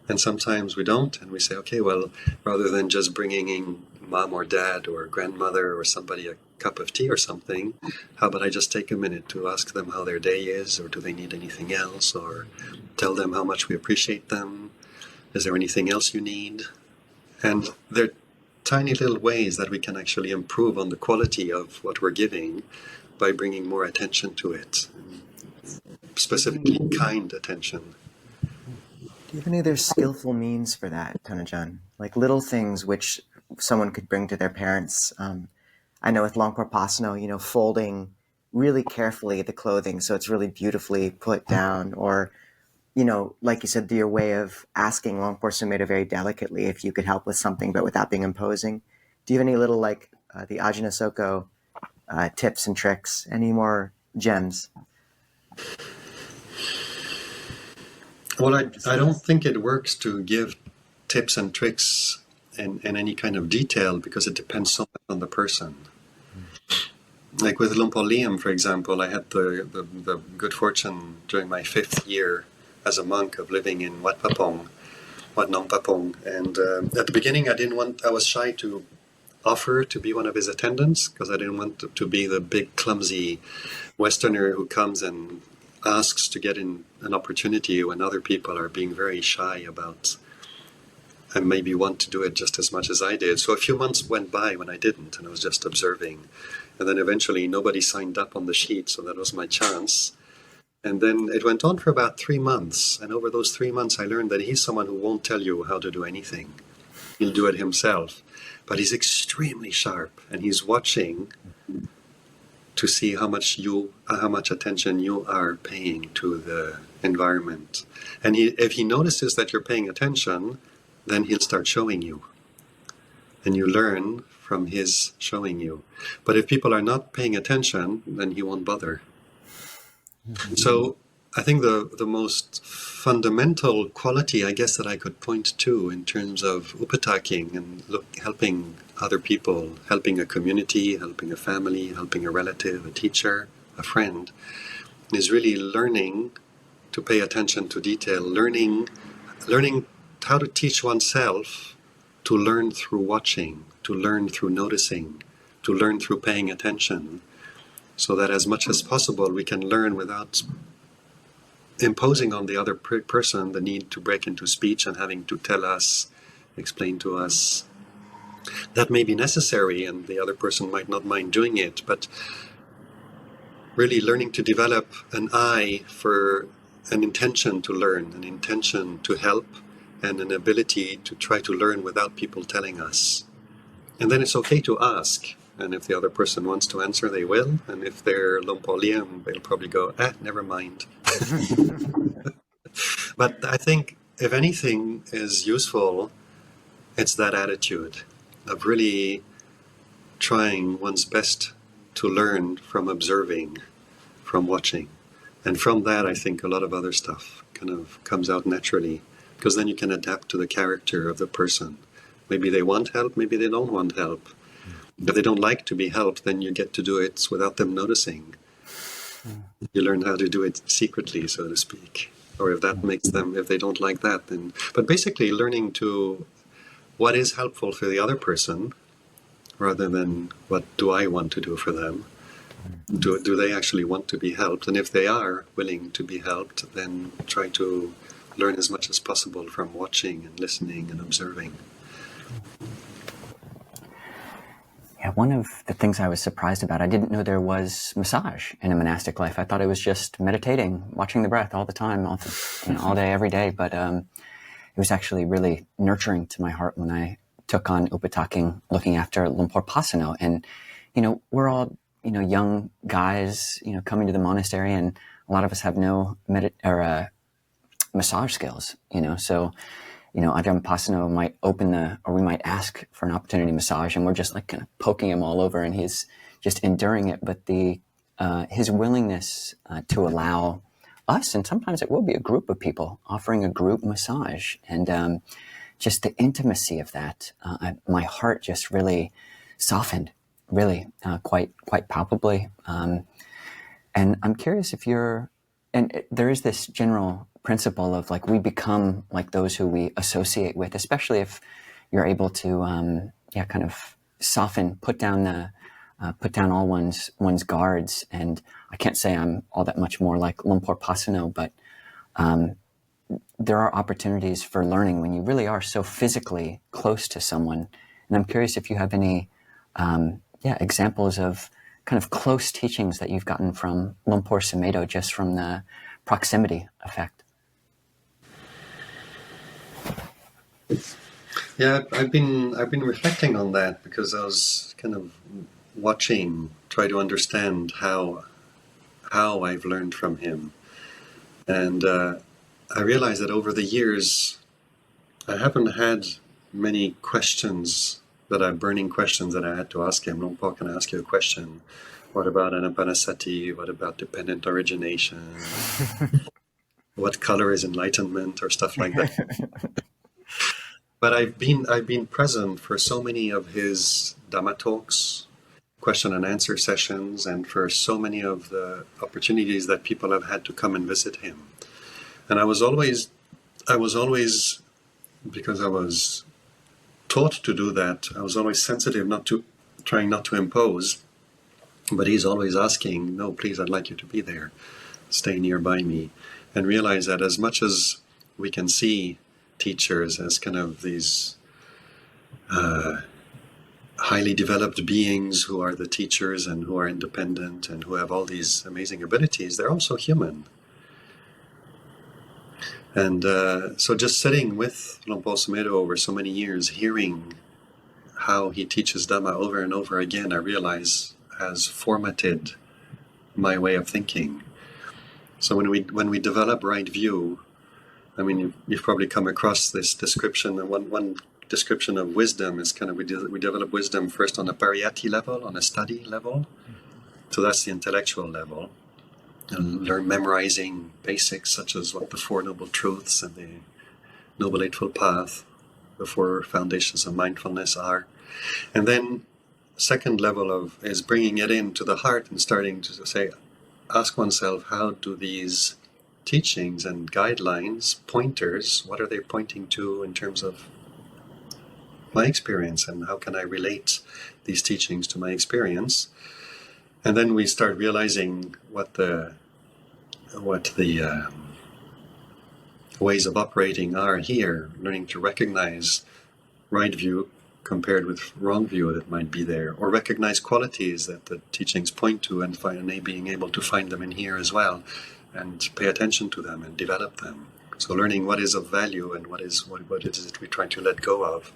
And sometimes we don't, and we say, okay, well, rather than just bringing in mom or dad or grandmother or somebody a cup of tea or something, how about I just take a minute to ask them how their day is, or do they need anything else, or tell them how much we appreciate them. Is there anything else you need? And there are tiny little ways that we can actually improve on the quality of what we're giving by bringing more attention to it, specifically kind attention. Do you have any other skillful means for that, Tan Ajahn? Like little things which someone could bring to their parents. I know with Luang Por Pasanno, folding really carefully the clothing so it's really beautifully put down, or, like you said, your way of asking Luang Por Sumedho very delicately if you could help with something, but without being imposing. Do you have any little, like the Ajahn Asoko tips and tricks? Any more gems? Well, I don't think it works to give tips and tricks in any kind of detail, because it depends so much on the person. Like with Luang Por Liem, for example, I had the good fortune during my 5th year as a monk of living in Wat Nanachat. And at the beginning, I was shy to offer to be one of his attendants, because I didn't want to be the big clumsy Westerner who comes and asks to get in an opportunity when other people are being very shy about and maybe want to do it just as much as I did. So a few months went by when I didn't, and I was just observing. And then eventually nobody signed up on the sheet, so that was my chance. And then it went on for about 3 months. And over those 3 months, I learned that he's someone who won't tell you how to do anything. He'll do it himself. But he's extremely sharp, and he's watching to see how much attention you are paying to the environment. And if he notices that you're paying attention, then he'll start showing you. And you learn from his showing you. But if people are not paying attention, then he won't bother. So I think the most fundamental quality, I guess, that I could point to in terms of Upaṭṭhāking and helping other people, helping a community, helping a family, helping a relative, a teacher, a friend, is really learning to pay attention to detail, learning how to teach oneself to learn through watching, to learn through noticing, to learn through paying attention, so that as much as possible we can learn without imposing on the other person the need to break into speech and having to tell us, explain to us. That may be necessary and the other person might not mind doing it, but really learning to develop an eye for an intention to learn, an intention to help, and an ability to try to learn without people telling us. And then it's okay to ask. And if the other person wants to answer, they will. And if they're Luang Por Liem, they'll probably go, never mind. But I think if anything is useful, it's that attitude of really trying one's best to learn from observing, from watching. And from that, I think a lot of other stuff kind of comes out naturally, because then you can adapt to the character of the person. Maybe they want help, maybe they don't want help. If they don't like to be helped, then you get to do it without them noticing. You learn how to do it secretly, so to speak. Or if that makes them, if they don't like that, then... But basically learning to what is helpful for the other person, rather than what do I want to do for them. Do they actually want to be helped? And if they are willing to be helped, then try to learn as much as possible from watching and listening and observing. Yeah, one of the things I was surprised about, I didn't know there was massage in a monastic life. I thought it was just meditating, watching the breath all the time, all day, every day. But it was actually really nurturing to my heart when I took on Upaṭṭhāking, looking after Luang Por Pasanno. And, we're all, young guys, coming to the monastery, and a lot of us have no massage skills, so... Ajahn Pasanno might or we might ask for an opportunity to massage, and we're just like kind of poking him all over, and he's just enduring it. But his willingness to allow us, and sometimes it will be a group of people, offering a group massage, and just the intimacy of that, my heart just really softened, really quite palpably. And I'm curious if there is this general principle of like we become like those who we associate with, especially if you're able to kind of soften, put down all one's guards. And I can't say I'm all that much more like Luang Por Pasanno, but there are opportunities for learning when you really are so physically close to someone. And I'm curious if you have any examples of kind of close teachings that you've gotten from Luang Por Sumedho, just from the proximity effect. Yeah, I've been reflecting on that, because I was kind of try to understand how I've learned from him. And I realized that over the years, I haven't had many questions burning questions that I had to ask him. Luang Por, can I ask you a question? What about anapanasati? What about dependent origination? What color is enlightenment, or stuff like that? But I've been present for so many of his Dhamma talks, question and answer sessions, and for so many of the opportunities that people have had to come and visit him. And I was always, because I was taught to do that, I was always sensitive, trying not to impose. But he's always asking, no, please, I'd like you to be there. Stay nearby me. And realize that as much as we can see teachers as kind of these highly developed beings who are the teachers and who are independent and who have all these amazing abilities, they're also human. And so just sitting with Luang Por Sumedho over so many years, hearing how he teaches Dhamma over and over again, I realize has formatted my way of thinking. So when we develop right view, I mean, you've probably come across this description. One description of wisdom is kind of we develop wisdom first on a pariyatti level, on a study level. So that's the intellectual level. And learn memorizing basics such as what the Four Noble Truths and the Noble Eightfold Path, the four foundations of mindfulness are. And then second level is bringing it into the heart and starting to say, ask oneself, how do these teachings and guidelines, pointers, what are they pointing to in terms of my experience, and how can I relate these teachings to my experience? And then we start realizing what the ways of operating are here, learning to recognize right view compared with wrong view that might be there, or recognize qualities that the teachings point to and being able to find them in here as well, and pay attention to them and develop them. So learning what is of value and what is it we try to let go of.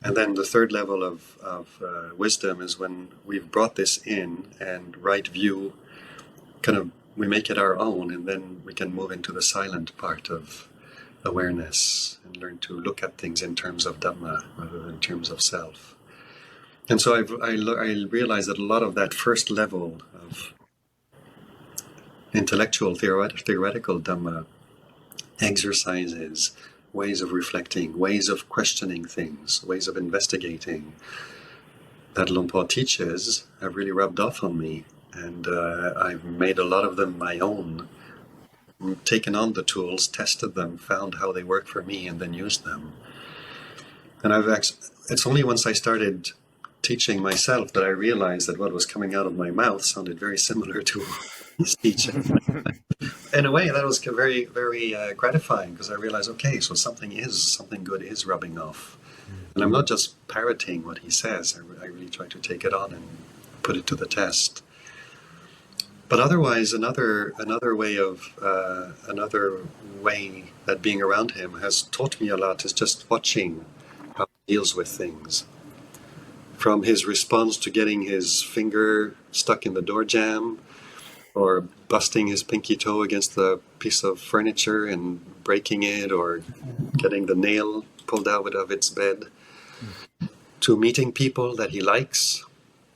And then the third level of wisdom is when we've brought this in and right view, kind of we make it our own, and then we can move into the silent part of awareness and learn to look at things in terms of Dhamma rather than in terms of self. And so I realized that a lot of that first level of intellectual, theoretical Dhamma exercises, ways of reflecting, ways of questioning things, ways of investigating that Luang Por teaches have really rubbed off on me. And I've made a lot of them my own, taken on the tools, tested them, found how they work for me, and then used them. And it's only once I started teaching myself that I realized that what was coming out of my mouth sounded very similar to his teaching. In a way, that was very, very gratifying, because I realized, okay, so something good is rubbing off. And I'm not just parroting what he says. I really try to take it on and put it to the test. But otherwise, another way that being around him has taught me a lot is just watching how he deals with things. From his response to getting his finger stuck in the door jamb, or busting his pinky toe against the piece of furniture and breaking it, or getting the nail pulled out of its bed, to meeting people that he likes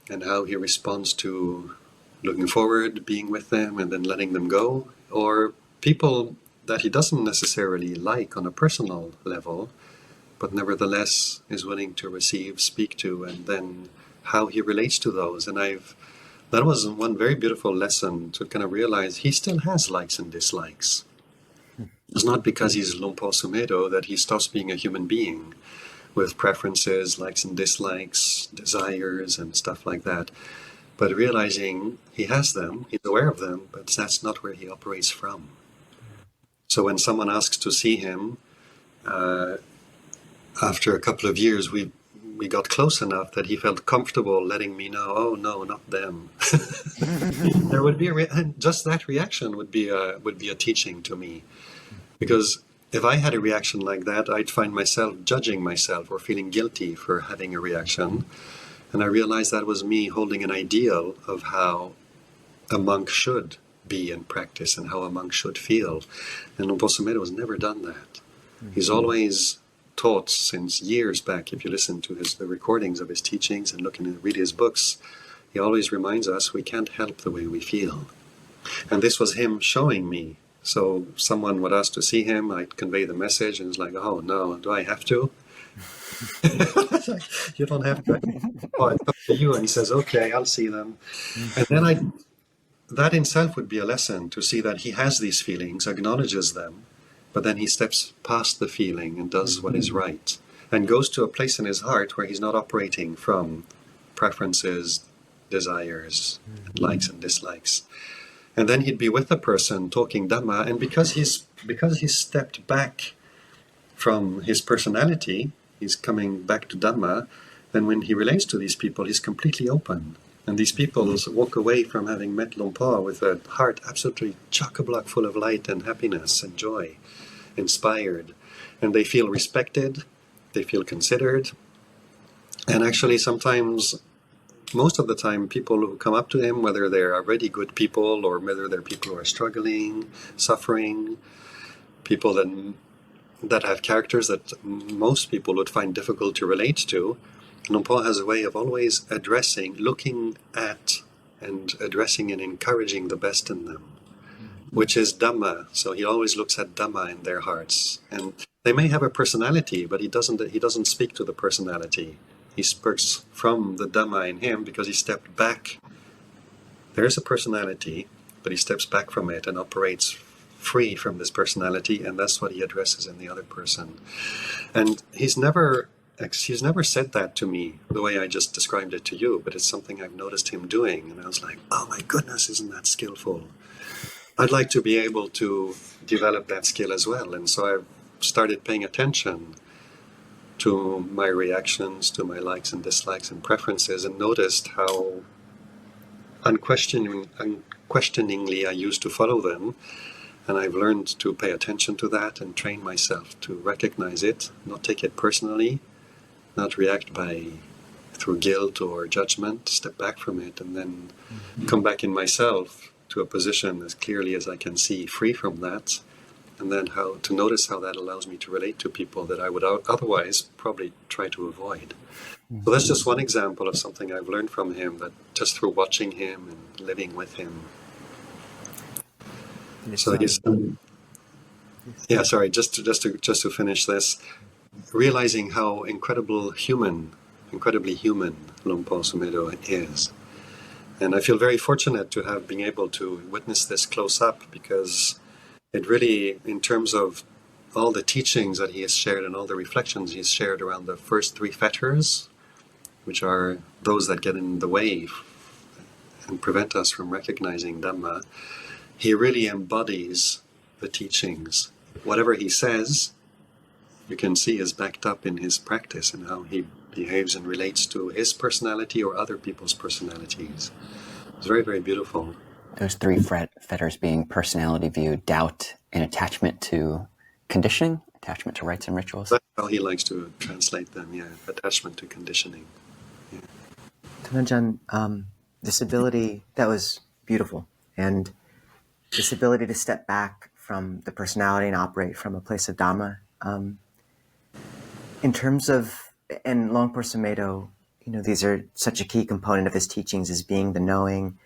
and how he responds to looking forward, being with them, and then letting them go, or people that he doesn't necessarily like on a personal level, but nevertheless is willing to receive, speak to, and then how he relates to those. And that was one very beautiful lesson to kind of realize he still has likes and dislikes. It's not because he's Luang Por Sumedho that he stops being a human being with preferences, likes and dislikes, desires, and stuff like that. But realizing he has them, he's aware of them, but that's not where he operates from. So when someone asks to see him, after a couple of years, we got close enough that he felt comfortable letting me know, oh no, not them. There would be just that reaction would be a teaching to me, because if I had a reaction like that, I'd find myself judging myself or feeling guilty for having a reaction. And I realized that was me holding an ideal of how a monk should be and practice and how a monk should feel. And Luang Por Sumedho has never done that. Mm-hmm. He's always taught since years back, if you listen to the recordings of his teachings and read his books, he always reminds us we can't help the way we feel. And this was him showing me. So someone would ask to see him, I'd convey the message, and it's like, oh no, do I have to? You don't have to. Oh, it's up to you. And he says, okay, I'll see them. And then that in itself would be a lesson to see that he has these feelings, acknowledges them, but then he steps past the feeling and does what is right, and goes to a place in his heart where he's not operating from preferences, desires, likes and dislikes. And then he'd be with a person talking Dhamma, and because he's stepped back from his personality, he's coming back to Dhamma, then when he relates to these people, he's completely open. And these people walk away from having met Luang Por with a heart absolutely chock-a-block full of light and happiness and joy, inspired. And they feel respected, they feel considered. And actually sometimes, most of the time, people who come up to him, whether they're already good people or whether they're people who are struggling, suffering, people that have characters that most people would find difficult to relate to, Luang Por has a way of always addressing, looking at and addressing and encouraging the best in them, which is Dhamma. So he always looks at Dhamma in their hearts. And they may have a personality, but he doesn't speak to the personality. He speaks from the Dhamma in him because he stepped back. There's a personality, but he steps back from it and operates free from this personality, and that's what he addresses in the other person. And he's never said that to me the way I just described it to you, but it's something I've noticed him doing, and I was like, oh my goodness, isn't that skillful? I'd like to be able to develop that skill as well. And so I've started paying attention to my reactions, to my likes and dislikes and preferences, and noticed how unquestioningly I used to follow them. And I've learned to pay attention to that and train myself to recognize it, not take it personally, not react through guilt or judgment, step back from it, and then come back in myself to a position as clearly as I can see, free from that, and then how to notice how that allows me to relate to people that I would otherwise probably try to avoid. So that's just one example of something I've learned from him, that just through watching him and living with him. So yeah, sorry, just to finish this, realizing how incredibly human Luang Por Sumedho is. And I feel very fortunate to have been able to witness this close up, because it really, in terms of all the teachings that he has shared and all the reflections he's shared around the first three fetters, which are those that get in the way and prevent us from recognizing Dhamma, he really embodies the teachings. Whatever he says, you can see is backed up in his practice and how he behaves and relates to his personality or other people's personalities. It's very, very beautiful. Those three fetters being personality view, doubt, and attachment to conditioning, attachment to rites and rituals. That's how he likes to translate them, yeah. Attachment to conditioning. Yeah. Tan Ajahn, this ability, that was beautiful. And this ability to step back from the personality and operate from a place of Dhamma. In terms of, and Luang Por Sumedho, these are such a key component of his teachings, as being the knowing,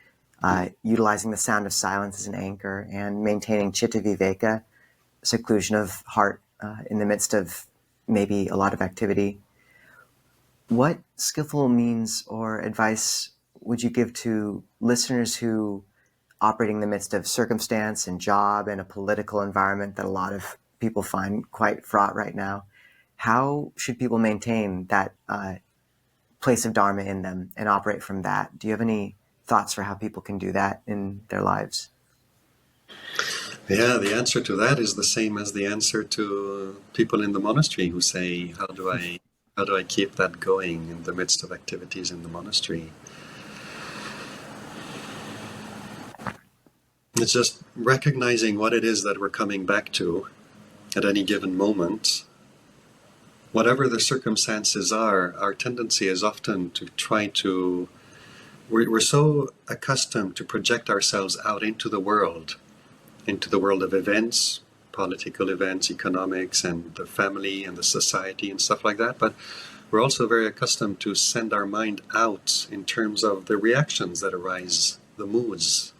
utilizing the sound of silence as an anchor, and maintaining citta viveka, seclusion of heart in the midst of maybe a lot of activity. What skillful means or advice would you give to listeners who operating in the midst of circumstance and job and a political environment that a lot of people find quite fraught right now? How should people maintain that place of Dharma in them and operate from that? Do you have any thoughts for how people can do that in their lives? Yeah, the answer to that is the same as the answer to people in the monastery who say, how do I keep that going in the midst of activities in the monastery? It's just recognizing what it is that we're coming back to at any given moment. Whatever the circumstances are, our tendency is often to try to... We're so accustomed to project ourselves out into the world of events, political events, economics, and the family and the society and stuff like that. But we're also very accustomed to send our mind out in terms of the reactions that arise, the moods,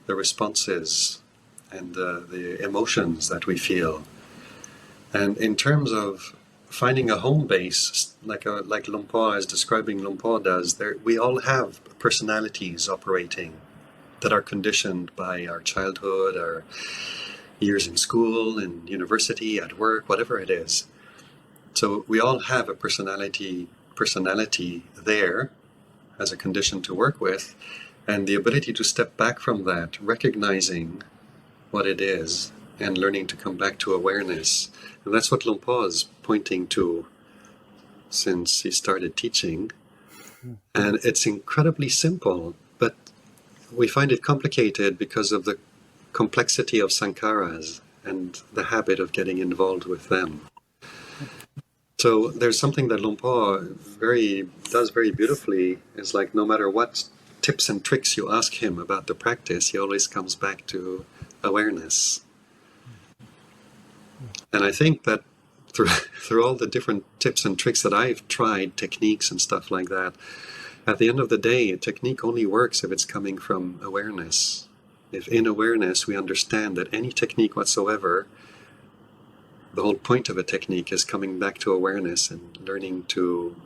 the responses, and the emotions that we feel. And in terms of finding a home base, like Luang Por is describing, Luang Por does, we all have personalities operating that are conditioned by our childhood, our years in school, in university, at work, whatever it is. So we all have a personality there as a condition to work with, and the ability to step back from that, recognizing what it is, and learning to come back to awareness. And that's what Luang Por is pointing to since he started teaching. And it's incredibly simple, but we find it complicated because of the complexity of sankharas and the habit of getting involved with them. So there's something that Luang Por does very beautifully. Is like no matter what tips and tricks you ask him about the practice, he always comes back to awareness. And I think that through all the different tips and tricks that I've tried, techniques and stuff like that, at the end of the day, a technique only works if it's coming from awareness. If in awareness we understand that any technique whatsoever, the whole point of a technique is coming back to awareness and learning to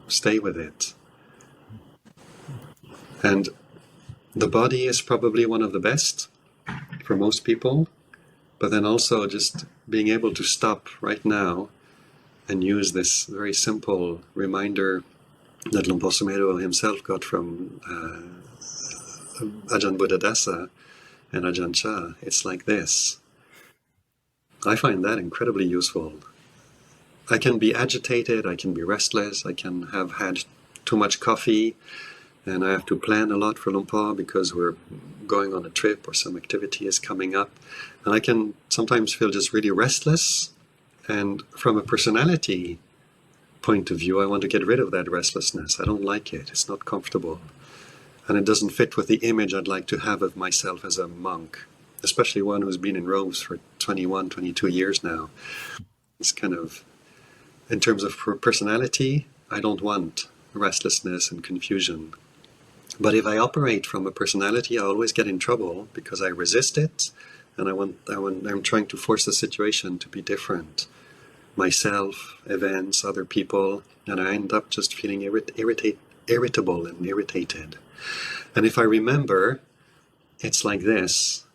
stay with it. And the body is probably one of the best for most people, but then also just being able to stop right now and use this very simple reminder that Luang Por Sumedho himself got from Ajahn Buddhadasa and Ajahn Chah. It's like this. I find that incredibly useful. I can be agitated, I can be restless, I can have had too much coffee, and I have to plan a lot for Luang Por because we're going on a trip or some activity is coming up. And I can sometimes feel just really restless, and from a personality point of view, I want to get rid of that restlessness. I don't like it. It's not comfortable. And it doesn't fit with the image I'd like to have of myself as a monk, especially one who's been in robes for 21, 22 years now. It's kind of, in terms of personality, I don't want restlessness and confusion. But if I operate from a personality, I always get in trouble because I resist it, and I'm trying to force the situation to be different. Myself, events, other people, and I end up just feeling irritable and irritated. And if I remember, it's like this.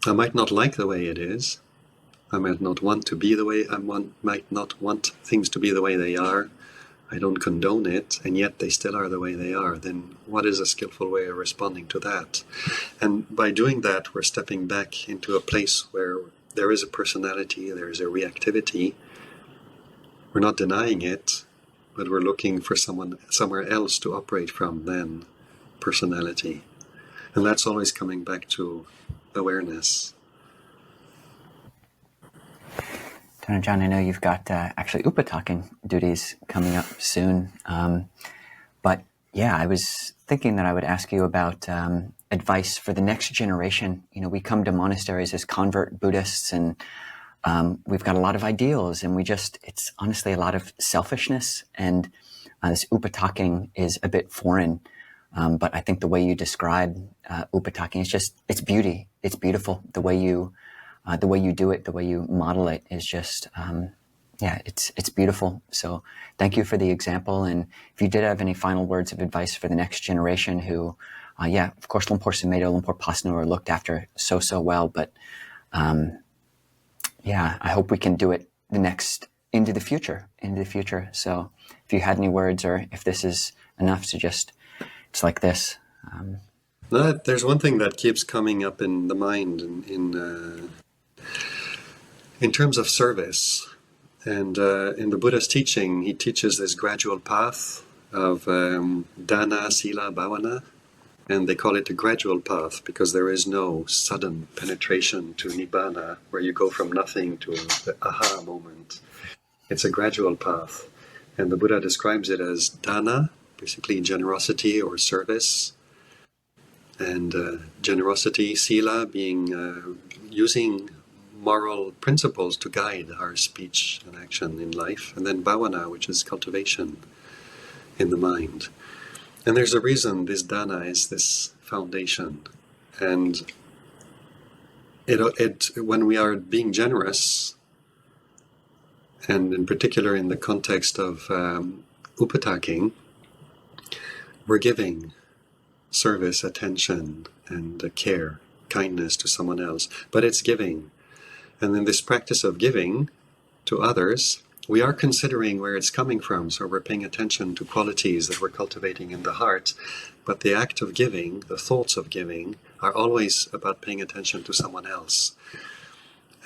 I might not like the way it is. I might not want to be the way might not want things to be the way they are. I don't condone it, and yet they still are the way they are. Then what is a skillful way of responding to that? And by doing that, we're stepping back into a place where there is a personality, there is a reactivity. We're not denying it, but we're looking for somewhere else to operate from than personality. And that's always coming back to awareness. Tan Ajahn, I know you've got actually Upaṭṭhāking duties coming up soon. But yeah, I was thinking that I would ask you about advice for the next generation. You know, we come to monasteries as convert Buddhists, and we've got a lot of ideals, and it's honestly a lot of selfishness, and this Upaṭṭhāking is a bit foreign. But I think the way you describe Upaṭṭhāking is it's beauty. It's beautiful. The way you do it, the way you model it is just, it's beautiful. So thank you for the example. And if you did have any final words of advice for the next generation who, of course, Luang Por Sumedho, Luang Por Pasanno are looked after so well. But I hope we can do it into the future. So if you had any words, or if this is enough to it's like this. There's one thing that keeps coming up in the mind in terms of service. And in the Buddha's teaching, he teaches this gradual path of dana, sila, bhavana. And they call it a gradual path because there is no sudden penetration to nibbana where you go from nothing to the aha moment. It's a gradual path. And the Buddha describes it as dana, basically generosity or service. And generosity, sila, being using moral principles to guide our speech and action in life. And then bhavana, which is cultivation in the mind. And there's a reason this dana is this foundation. And when we are being generous, and in particular in the context of Upaṭṭhāking, we're giving service, attention, and care, kindness to someone else. But it's giving. And in this practice of giving to others, we are considering where it's coming from. So we're paying attention to qualities that we're cultivating in the heart. But the act of giving, the thoughts of giving, are always about paying attention to someone else.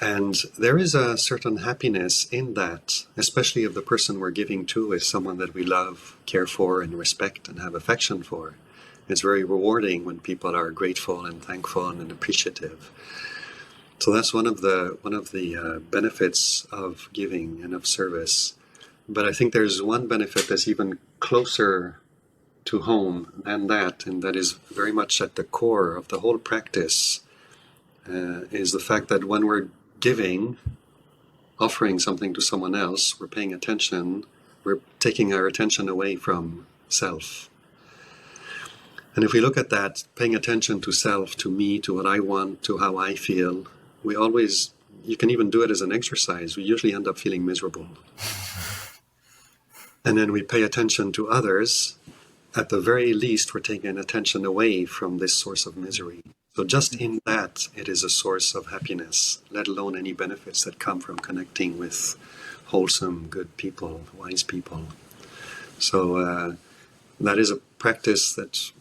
And there is a certain happiness in that, especially if the person we're giving to is someone that we love, care for, and respect and have affection for. It's very rewarding when people are grateful and thankful and appreciative. So that's one of the benefits of giving and of service. But I think there's one benefit that's even closer to home than that, and that is very much at the core of the whole practice, is the fact that when we're giving, offering something to someone else, we're paying attention, we're taking our attention away from self. And if we look at that, paying attention to self, to me, to what I want, to how I feel, you can even do it as an exercise. We usually end up feeling miserable. And then we pay attention to others. At the very least, we're taking attention away from this source of misery. So just in that, it is a source of happiness, let alone any benefits that come from connecting with wholesome, good people, wise people. So that is a practice that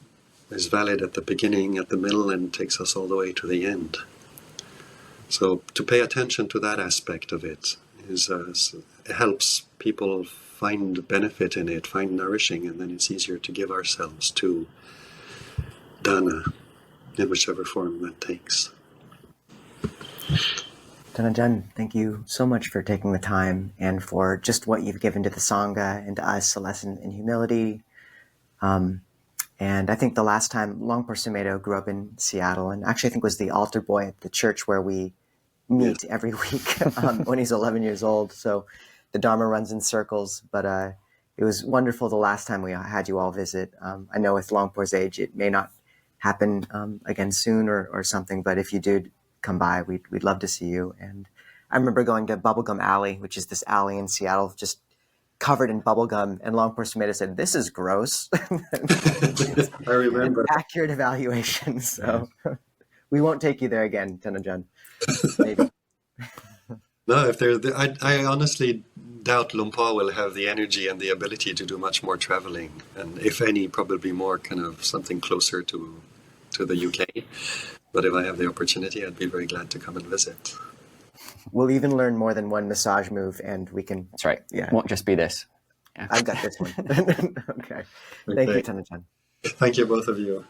is valid at the beginning, at the middle, and takes us all the way to the end. So to pay attention to that aspect of it it helps people find benefit in it, find nourishing, and then it's easier to give ourselves to dana, in whichever form that takes. Tan Ajahn, thank you so much for taking the time and for just what you've given to the Sangha and to us, a lesson in humility. And I think the last time Luang Por Sumedho grew up in Seattle, and actually I think was the altar boy at the church where we meet every week when he's 11 years old. So the Dharma runs in circles, but it was wonderful the last time we had you all visit. I know with Luang Por's age, it may not happen again soon or something, but if you did come by, we'd love to see you. And I remember going to Bubblegum Alley, which is this alley in Seattle, just covered in bubblegum, and Luang Por Sumedho said, "This is gross." I remember. Accurate evaluation, so we won't take you there again, Tan Ajahn. Maybe. No, I honestly doubt Luang Por will have the energy and the ability to do much more traveling, and if any, probably more kind of something closer to the UK. But if I have the opportunity, I'd be very glad to come and visit. We'll even learn more than one massage move, and we can... That's right. Yeah. Won't just be this. Yeah. I've got this one. Okay. Thank you, Tan Ajahn. Thank you, both of you.